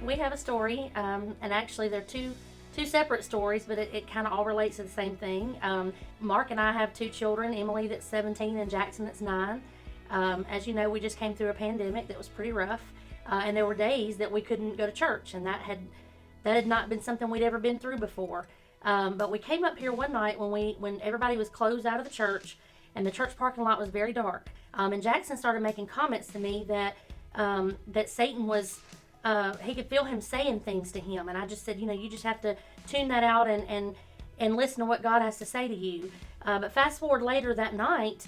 we have a story, and actually they're two separate stories, but it kind of all relates to the same thing. Mark and I have two children, Emily that's 17 and Jackson that's 9. As you know, we just came through a pandemic that was pretty rough, and there were days that we couldn't go to church, and that had not been something we'd ever been through before. But we came up here one night when everybody was closed out of the church, and the church parking lot was very dark. And Jackson started making comments to me that Satan was, he could feel him saying things to him. And I just said, you just have to tune that out and listen to what God has to say to you. But fast forward later that night,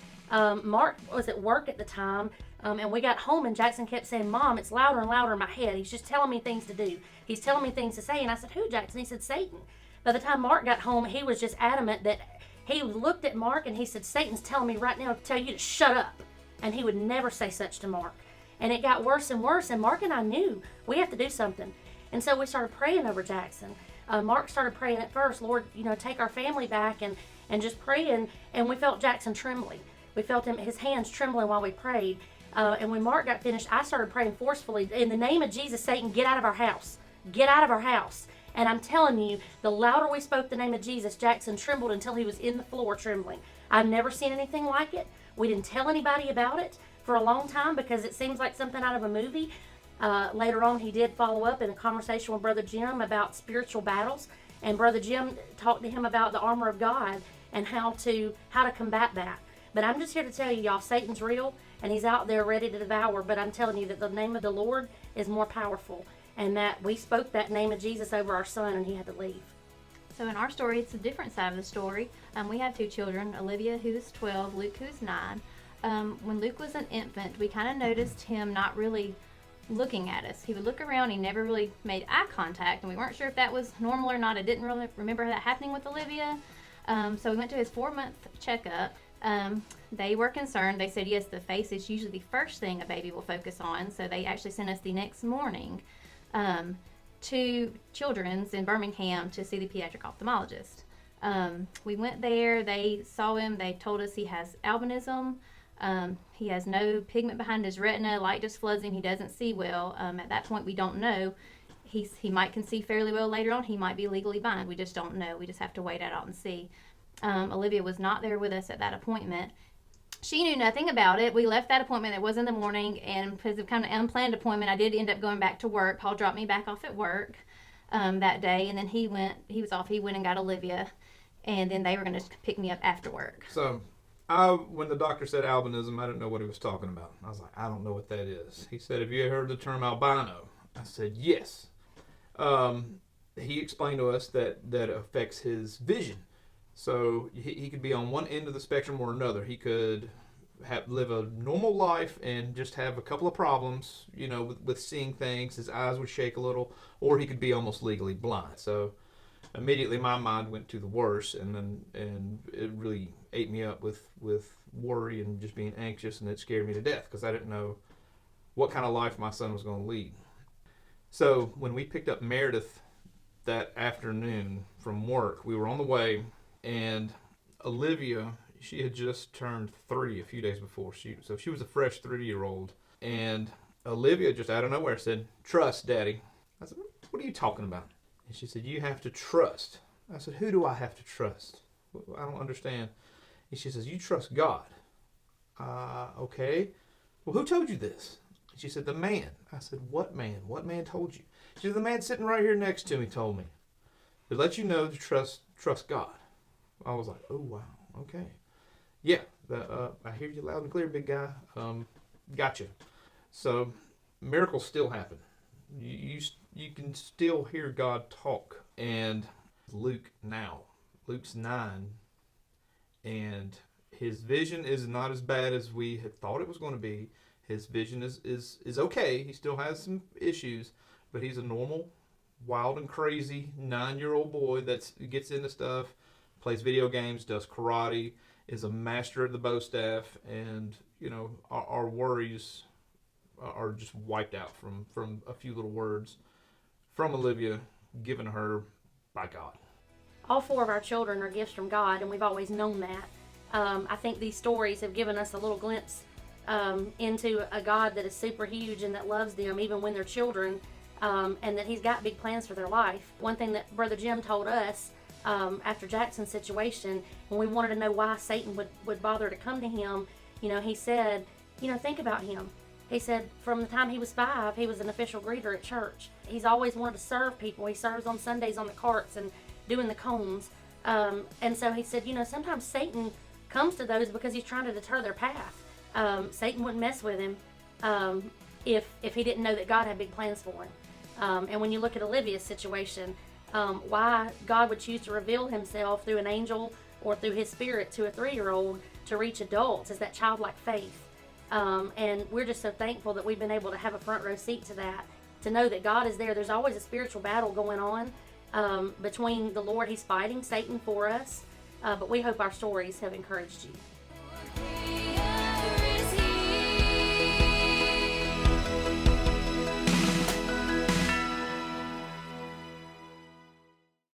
Mark was at work at the time, and we got home, and Jackson kept saying, "Mom, it's louder and louder in my head. He's just telling me things to do. He's telling me things to say." And I said, "Who, Jackson?" He said, "Satan." By the time Mark got home, he was just adamant that he looked at Mark and he said, "Satan's telling me right now to tell you to shut up." And he would never say such to Mark. And it got worse and worse, and Mark and I knew we have to do something. And so we started praying over Jackson. Mark started praying at first, "Lord, take our family back," and just praying. And we felt Jackson trembling. We felt his hands trembling while we prayed. And when Mark got finished, I started praying forcefully, "In the name of Jesus, Satan, get out of our house. Get out of our house." And I'm telling you, the louder we spoke the name of Jesus, Jackson trembled until he was in the floor trembling. I've never seen anything like it. We didn't tell anybody about it for a long time because it seems like something out of a movie. Later on, he did follow up in a conversation with Brother Jim about spiritual battles. And Brother Jim talked to him about the armor of God and how to combat that. But I'm just here to tell you, y'all, Satan's real, and he's out there ready to devour. But I'm telling you that the name of the Lord is more powerful, and that we spoke that name of Jesus over our son, and he had to leave. So in our story, it's a different side of the story. We have two children, Olivia, who's 12, Luke, who's 9. When Luke was an infant, we kind of noticed him not really looking at us. He would look around, he never really made eye contact, and we weren't sure if that was normal or not. I didn't really remember that happening with Olivia. So we went to his 4-month checkup. They were concerned. They said, yes, the face is usually the first thing a baby will focus on. So they actually sent us the next morning to Children's in Birmingham to see the pediatric ophthalmologist. We went there. They saw him. They told us he has albinism. He has no pigment behind his retina. Light just floods him. He doesn't see well. At that point, we don't know. He might can see fairly well later on. He might be legally blind. We just don't know. We just have to wait it out and see. Olivia was not there with us at that appointment. She knew nothing about it. We left that appointment. It was in the morning, and because of kind of unplanned appointment, I did end up going back to work. Paul dropped me back off at work that day, and then he was off. He went and got Olivia, and then they were going to pick me up after work. So when the doctor said albinism, I didn't know what he was talking about. I was like, I don't know what that is. He said, "Have you ever heard the term albino?" I said, "Yes." He explained to us that affects his vision. So he could be on one end of the spectrum or another. He could live a normal life and just have a couple of problems, with seeing things. His eyes would shake a little, or he could be almost legally blind. So immediately my mind went to the worst, and it really ate me up with worry and just being anxious, and it scared me to death because I didn't know what kind of life my son was going to lead. So when we picked up Meredith that afternoon from work, we were on the way. And Olivia, she had just turned 3 a few days before. So she was a fresh 3-year-old. And Olivia just out of nowhere said, "Trust, Daddy." I said, "What are you talking about?" And she said, "You have to trust." I said, "Who do I have to trust? I don't understand." And she says, "You trust God." Okay. "Well, who told you this?" And she said, "The man." I said, "What man? What man told you?" She said, "The man sitting right here next to me told me to let you know to trust God." I was like, "Oh, wow, okay. Yeah, I hear you loud and clear, big guy. Gotcha." So miracles still happen. You can still hear God talk. And Luke's 9, and his vision is not as bad as we had thought it was going to be. His vision is okay. He still has some issues, but he's a normal, wild and crazy 9-year-old boy that gets into stuff, plays video games, does karate, is a master at the bow staff, and our worries are just wiped out from a few little words from Olivia given her by God. All 4 of our children are gifts from God, and we've always known that. I think these stories have given us a little glimpse into a God that is super huge and that loves them even when they're children. and that he's got big plans for their life. One thing that Brother Jim told us after Jackson's situation, when we wanted to know why Satan would bother to come to him, he said, think about him. He said from the time he was 5, he was an official greeter at church. He's always wanted to serve people. He serves on Sundays on the carts and doing the cones. And so he said, sometimes Satan comes to those because he's trying to deter their path. Satan wouldn't mess with him if he didn't know that God had big plans for him. And when you look at Olivia's situation, why God would choose to reveal himself through an angel or through his spirit to a 3-year-old to reach adults is that childlike faith. And we're just so thankful that we've been able to have a front row seat to that, to know that God is there. There's always a spiritual battle going on between the Lord. He's fighting Satan for us. But we hope our stories have encouraged you.